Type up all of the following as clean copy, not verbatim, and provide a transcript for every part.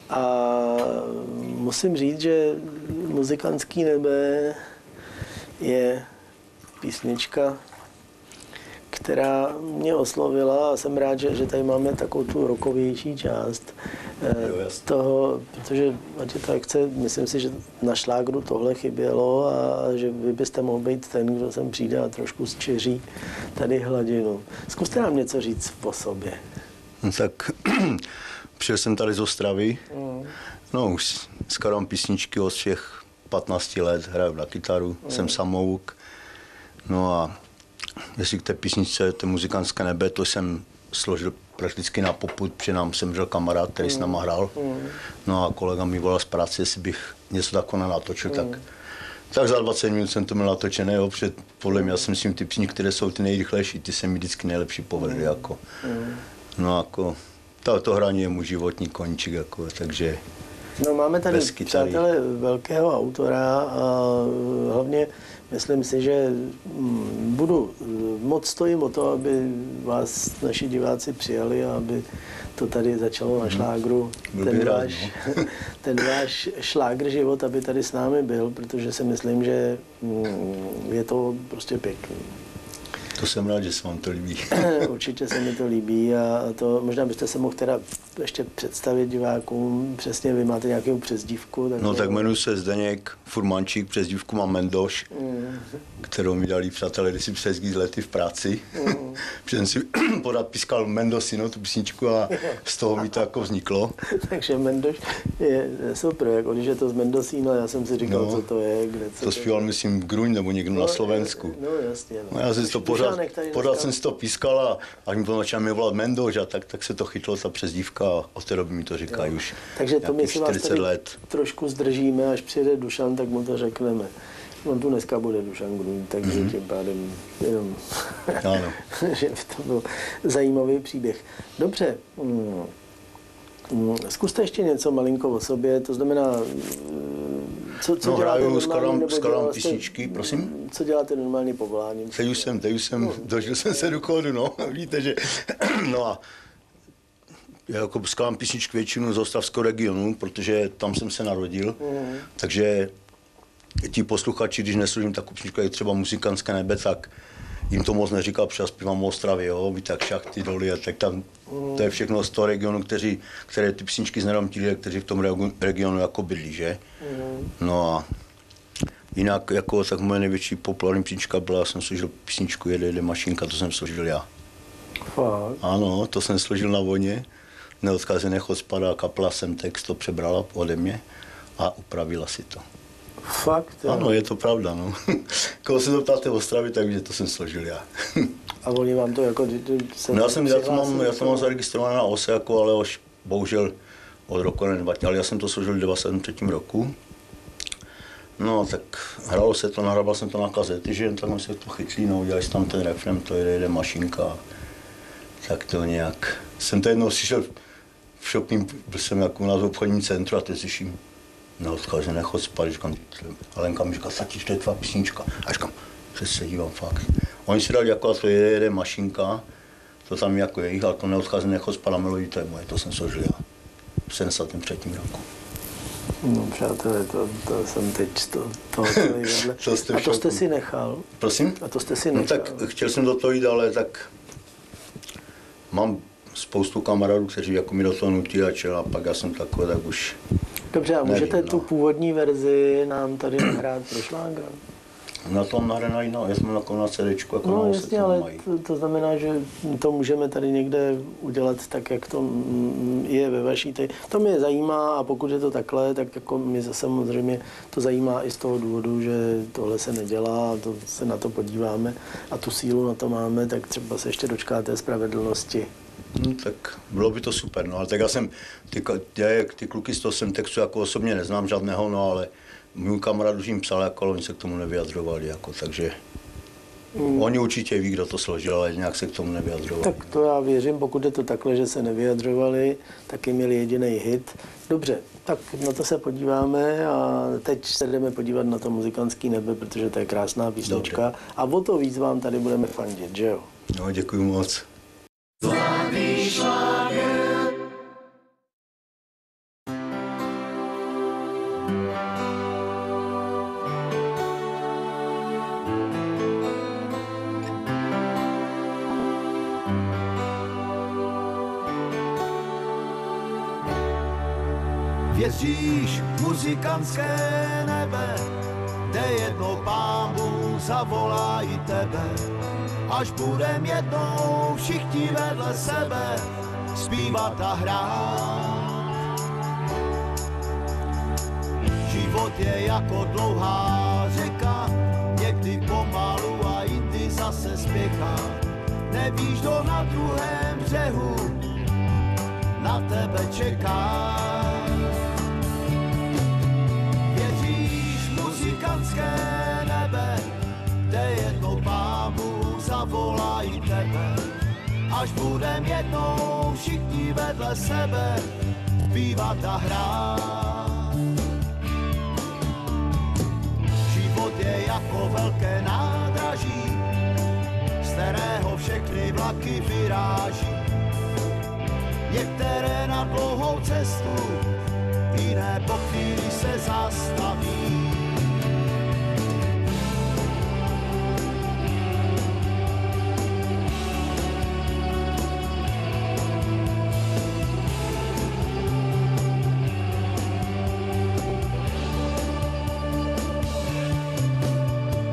A musím říct, že Muzikantský nebe je písnička, která mě oslovila a jsem rád, že tady máme takovou tu rockovější část toho, protože ať je to jak chce, myslím si, že na šlágru tohle chybělo a že vy byste mohl být ten, kdo sem přijde a trošku zčeří tady hladinu. Zkuste nám něco říct o sobě. No tak přijel jsem tady z Ostravy, no už skoro mám písničky od všech 15 let, hraju na kytaru, jsem samouk, no a jestli k té písničce, to Muzikantské nebe, to jsem složil prakticky na popud, protože nám semřel kamarád, který s náma hrál. No a kolega mi volal z práce, jestli bych něco takového natočil, tak za 20 minut jsem to měl natočené, jo, protože podle mě, já si myslím, ty písničky, které jsou ty nejrychlejší, ty se mi vždycky nejlepší povedly, jako. No jako, to hraní je můj životní koníček, jako, takže... No máme tady přátelé velkého autora a hlavně myslím si, že moc stojím o to, aby vás naši diváci přijali a aby to tady začalo na šlágru. Ten váš šlágr život, aby tady s námi byl, protože si myslím, že je to prostě pěkný. To jsem rád, že se vám to líbí. Určitě se mi to líbí a to možná byste se mohl teda ještě představit divákům. Přesně, vy máte nějakou přezdívku. No tak jmenuji se Zdeněk Furmančík, přezdívku mám Mendoš, kterou mi dali přátelé, když si přes lety v práci. Protože jsem si pořád pískal Mendocino, tu písničku a z toho mi to jako vzniklo. Takže Mendoš je super, jako když je to z Mendocino, já jsem si říkal, co to je, kde co to zpíval, myslím, v Gruň nebo někdo na Slovensku. No jasně. No, já jsem to pořád jsem si to pískal a až mi to začal mě volat Mendoš a tak se to chytlo, ta přezdívka a od té doby mi to říkají už. Takže to my si vás 40 let. Trošku zdržíme, až přijede Dušan, tak mu to řekneme. On tu dneska bude Dušan Gruň, takže tím pádem jenom, že to byl zajímavý příběh. Dobře, zkuste ještě něco malinko o sobě, to znamená, co děláte normálně, skoro písničky, prosím? Co děláte normálně povoláním? Teď už jsem, dožil jsem se do chodu, no, víte, že, no a já jako skladám písničky většinu z ostravského regionu, protože tam jsem se narodil, takže ti posluchači, když neslyším takovou písničku, jak třeba Muzikantské nebe, tak jim to moc neříká, protože já zpívám o Ostravě, jo, víte, jak Šachty, Doly, tak tam to je všechno z toho regionu, které ty písničky znají ti lidé, kteří v tom regionu jako bydlí, že? No a jinak jako tak moje největší populární písnička byla, já jsem složil písničku Jede mašinka, to jsem složil já. Fakt? Ano, to jsem složil na vojně. Neodkazený chod spadá, kapela jsem text to přebrala ode mě a upravila si to. Fakt? Jo. Ano, je to pravda, no. Koho se to ptáte v Ostravě, takže to jsem složil já. A oni vám to jako... No já to mám zaregistrované na OSE, jako, ale už bohužel od roku nedvatě, ale já jsem to složil v 93. roku. No, tak hralo se to, nahrával jsem to na kazety, že tam se to chytlí, no, udělali jsem tam ten refrén, to jede mašinka. Tak to nějak... Jsem to jednou slyšel v shopping, byl jsem jako u nás v obchodním centru a teď slyším neodkažený nechod spát, říkám, Alenka mi říká, Satiš, to je tvá písnička. A říkám, přes se dívám fakt. Oni si dali jako, to jede mašinka, to tam jako jejich, ale to neodkažený nechod spát a melodii, to je moje, to jsem složil já v 73. roku. No přátelé, to jsem teď toho celý vedle. A to jste si nechal? Prosím? A to jste si nechal? No tak chtěl jsem do toho jít, ale tak mám spoustu kamarádů, kteří jako mi do toho nutí a pak já jsem takový, tak už... Dobře, a můžete tu původní verzi nám tady nahrát pro šlágr? Na tom nahrají, no, já jsem na CDčku, jako no jasně, ale to znamená, že to můžeme tady někde udělat tak, jak to je ve vaší. To mě zajímá a pokud je to takhle, tak jako mě zase samozřejmě to zajímá i z toho důvodu, že tohle se nedělá a to se na to podíváme a tu sílu na to máme, tak třeba se ještě dočkáte spravedlnosti. No, tak bylo by to super, no, ale tak já jsem, ty kluky z toho jsem textu jako osobně neznám žádného, no, ale můj kamarád už jim psal, jako, ale oni se k tomu nevyjadřovali, jako, takže oni určitě ví, kdo to složil, ale nějak se k tomu nevyjadřovali. Tak to já věřím, pokud je to takhle, že se nevyjadřovali, taky měli jediný hit. Dobře, tak na to se podíváme a teď se jdeme podívat na to Muzikantský nebe, protože to je krásná písnička. Dobře. A o to víc vám tady budeme fandit, že jo? No, děkuji moc. Zlatý šláger. Věříš muzikantské nebe, kde jednou Pán Bůh zavolá i tebe, až budem jednou všichni vedle sebe zpívat a hrát. Život je jako dlouhá řeka, někdy pomalu a jindy zase spěchá. Nevíš, kdo na druhém břehu na tebe čeká. Věříš muzikantské nebe, kde jednou Pán Bůh zavolá i tebe, až budem jednou všichni vedle sebe zpívat a hrát. Život je jako velké nádraží, z kterého všechny vlaky vyráží. Některé na dlouhou cestu, jiné po chvíli se zastaví.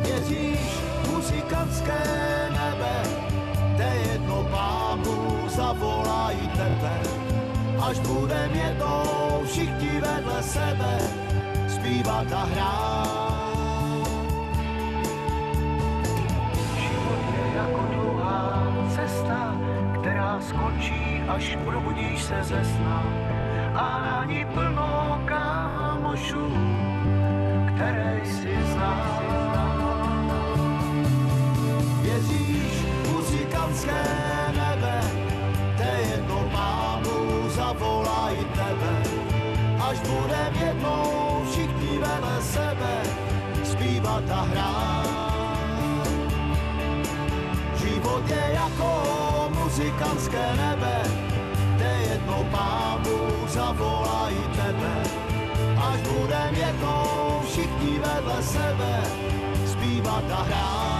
Věříš muzikantské nebe, kde jednou Pán Bůh zavolá i tebe, až budem jednou všichni vedle sebe zpívat a hrát. Život je jako dlouhá cesta, která skončí, až probudíš se ze sna, a na ní plno kámošů, které jsi znal. Věříš muzikantské nebe, kde jednou Pán Bůh zavolá i tebe, až budem jednou všichni vedle sebe zpívat a hrát. Život je jako muzikantské nebe, kde jednou Pán Bůh zavolá i tebe, až budem jednou všichni vedle sebe zpívat a hrát.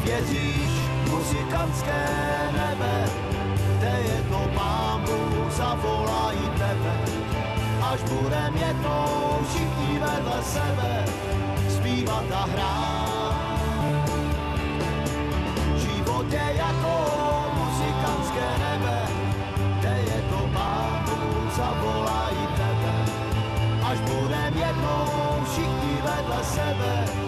Věříš muzikantské nebe, kde jednou Pán Bůh zavolá i tebe, až budem jednou všichni vedle sebe zpívat a hrát. Život je jako muzikantské nebe, kde jednou Pán Bůh zavolá i tebe, až budem jednou všichni vedle sebe